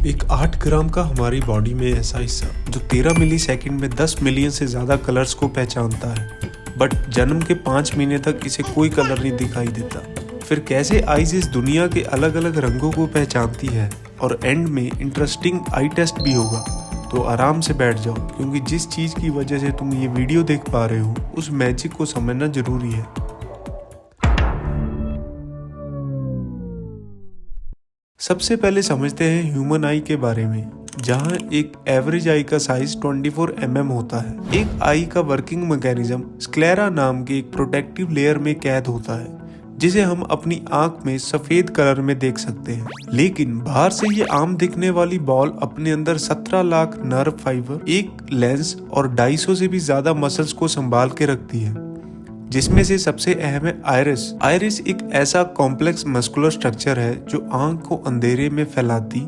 एक 8 ग्राम का हमारी बॉडी में ऐसा हिस्सा जो 13 मिली सेकेंड में 10 मिलियन से ज़्यादा कलर्स को पहचानता है, बट जन्म के 5 महीने तक इसे कोई कलर नहीं दिखाई देता। फिर कैसे आईज इस दुनिया के अलग अलग रंगों को पहचानती है, और एंड में इंटरेस्टिंग आई टेस्ट भी होगा। तो आराम से बैठ जाओ, क्योंकि जिस चीज़ की वजह से तुम ये वीडियो देख पा रहे हो उस मैजिक को समझना जरूरी है। सबसे पहले समझते हैं ह्यूमन आई के बारे में, जहां एक एवरेज आई का साइज 24 mm होता है। एक आई का वर्किंग मैकेनिज्म स्क्लेरा नाम के एक प्रोटेक्टिव लेयर में कैद होता है, जिसे हम अपनी आंख में सफेद कलर में देख सकते हैं। लेकिन बाहर से ये आम दिखने वाली बॉल अपने अंदर 17 लाख नर्व फाइबर, एक लेंस और 250 से भी ज्यादा मसल्स को संभाल के रखती है, जिसमें से सबसे अहम है आइरिस। आइरिस एक ऐसा कॉम्प्लेक्स मस्कुलर स्ट्रक्चर है जो आंख को अंधेरे में फैलाती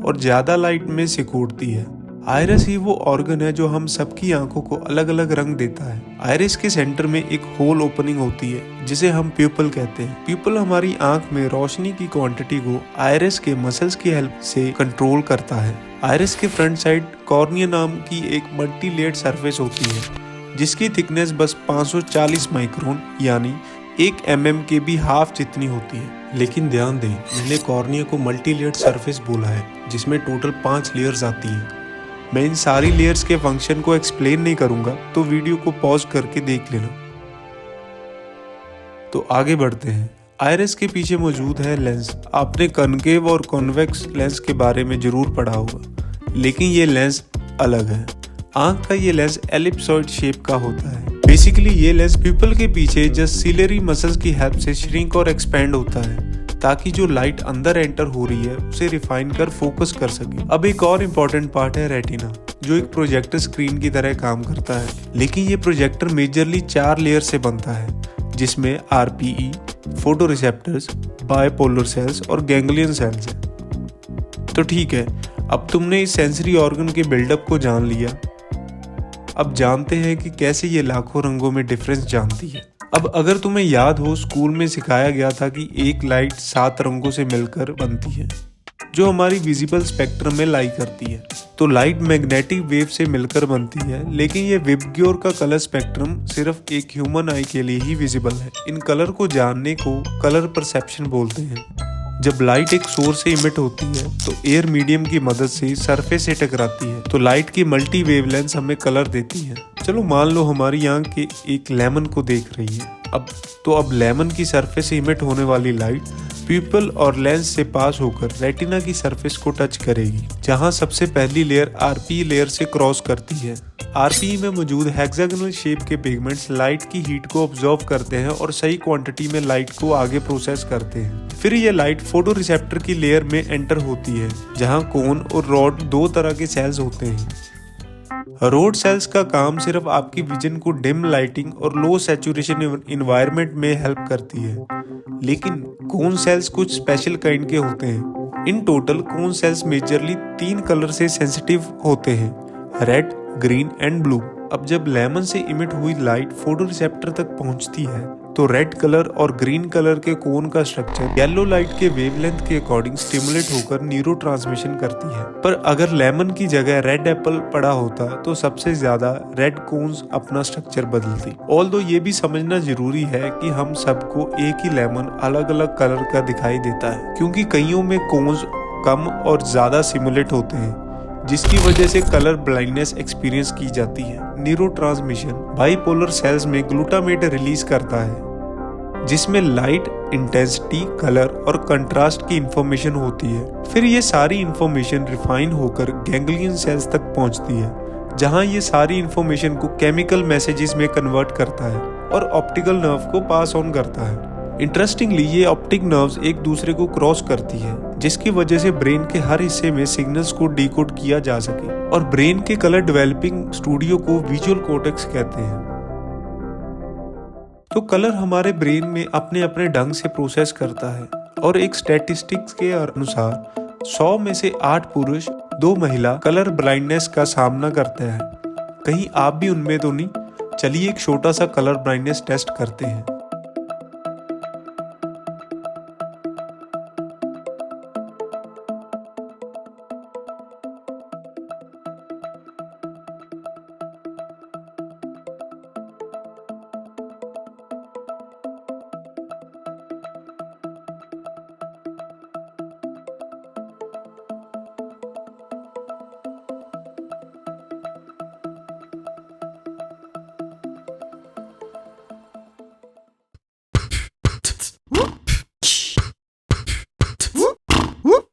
और ज्यादा लाइट में सिकोड़ती है। आइरिस ही वो ऑर्गन है जो हम सबकी आंखों को अलग अलग रंग देता है। आइरिस के सेंटर में एक होल ओपनिंग होती है, जिसे हम प्यूपल कहते हैं। प्यूपल हमारी आंख में रोशनी की क्वांटिटी को आइरिस के मसल्स की हेल्प से कंट्रोल करता है। आइरिस के फ्रंट साइड कॉर्निया नाम की एक मल्टी लेयर्ड सरफेस होती है, जिसकी थिकनेस बस 540 माइक्रोन यानी 1 mm के भी हाफ जितनी होती है। लेकिन ध्यान दें, मैंने कॉर्निया को मल्टी लेयर्ड सरफेस बोला है, जिसमें टोटल 5 लेयर्स आती हैं। मैं इन सारी लेयर्स के फंक्शन को एक्सप्लेन नहीं करूंगा, तो वीडियो को पॉज करके देख लेना। तो आगे बढ़ते हैं। आइरिस के पीछे मौजूद है लेंस। आपने कॉनकेव और कॉन्वेक्स लेंस के बारे में जरूर पढ़ा होगा, लेकिन ये लेंस अलग है। आंख का ये लेंस एलिप्सॉइड शेप का होता है। बेसिकली ये लेंस प्यूपल के पीछे जस्ट सिलेरी मसल्स की हेल्प से श्रिंक और एक्सपेंड होता है, ताकि जो लाइट अंदर एंटर हो रही है उसे रिफाइन कर फोकस कर सके। अब एक और इम्पोर्टेंट पार्ट है रेटिना, जो एक प्रोजेक्टर स्क्रीन की तरह काम करता है। लेकिन ये प्रोजेक्टर मेजरली 4 लेयर से बनता है, जिसमें RPE, photo receptors, bipolar cells और गैंग्लियन सेल्स हैं। तो ठीक है, अब तुमने इस सेंसरी ऑर्गन के बिल्डअप को जान लिया। अब जानते हैं कि कैसे ये लाखों रंगों में डिफरेंस जानती है। अब अगर तुम्हें याद हो, स्कूल में सिखाया गया था कि एक लाइट 7 रंगों से मिलकर बनती है, जो हमारी विजिबल स्पेक्ट्रम में लाई करती है। तो लाइट मैग्नेटिक वेव से मिलकर बनती है, लेकिन ये विबग्योर का कलर स्पेक्ट्रम सिर्फ एक ह्यूमन आई के लिए ही विजिबल है। इन कलर को जानने को कलर परसेप्शन बोलते हैं। जब लाइट एक सोर्स से इमिट होती है तो एयर मीडियम की मदद से सरफेस से टकराती है, तो लाइट की मल्टी वेवलेंथ हमें कलर देती है। चलो मान लो हमारी आंख के एक लेमन को देख रही है। अब लेमन की सरफेस से इमिट होने वाली लाइट प्यूपल और लेंस से पास होकर रेटिना की सरफेस को टच करेगी, जहां सबसे पहली लेयर आरपी लेयर से क्रॉस करती है। आरपी में मौजूद हेक्सागोनल शेप के पिगमेंट्स लाइट की हीट को ऑब्जॉर्व करते हैं और सही क्वांटिटी में लाइट को आगे प्रोसेस करते हैं। फिर ये लाइट फोटो रिसेप्टर की लेयर में एंटर होती है, जहां कोन और रॉड 2 तरह के सेल्स होते हैं। रोड सेल्स का काम सिर्फ आपकी विजन को डिम लाइटिंग और लो सैचुरेशन इन्वायरमेंट में हेल्प करती है, लेकिन कोन सेल्स कुछ स्पेशल काइंड के होते हैं। In total cone cells majorly 3 colour से सेंसिटिव होते हैं, रेड, ग्रीन एंड ब्लू। अब जब लेमन से इमिट हुई लाइट फोटो रिसेप्टर तक पहुंचती है, तो रेड कलर और ग्रीन कलर के कोन का स्ट्रक्चर येलो लाइट के वेवलेंथ के अकॉर्डिंग स्टिमुलेट होकर न्यूरो ट्रांसमिशन करती है। पर अगर लेमन की जगह रेड एप्पल पड़ा होता तो सबसे ज्यादा रेड कोन्स अपना स्ट्रक्चर बदलती। ऑल्दो ये भी समझना जरूरी है कि हम सबको एक ही लेमन अलग अलग कलर का दिखाई देता है, क्योंकि कईयों में कोन्स कम और ज्यादा सिमुलेट होते हैं, जिसकी वजह से कलर ब्लाइंडनेस एक्सपीरियंस की जाती है। न्यूरोट्रांसमिशन बाइपोलर सेल्स में ग्लूटामेट रिलीज करता है, जिसमें लाइट, इंटेंसिटी, कलर और कंट्रास्ट की इंफॉर्मेशन होती है। फिर ये सारी इंफॉर्मेशन रिफाइन होकर गैंग्लियन सेल्स तक पहुंचती है, जहां ये सारी इंफॉर्मेशन को केमिकल मैसेजेस में कन्वर्ट करता है और ऑप्टिकल नर्व को पास ऑन करता है। इंटरेस्टिंगली ये ऑप्टिक नर्व्स एक दूसरे को क्रॉस करती है, जिसकी वजह से ब्रेन के हर हिस्से में सिग्नल्स को डिकोड किया जा सके, और ब्रेन के कलर डेवलपिंग स्टूडियो को विजुअल कॉर्टेक्स कहते हैं। तो कलर हमारे ब्रेन में अपने अपने ढंग से प्रोसेस करता है, और एक स्टैटिस्टिक्स के अनुसार 100 में से 8 पुरुष 2 महिला कलर ब्लाइंडनेस का सामना करते हैं। कहीं आप भी उनमें तो नहीं? चलिए एक छोटा सा कलर ब्लाइंडनेस टेस्ट करते हैं।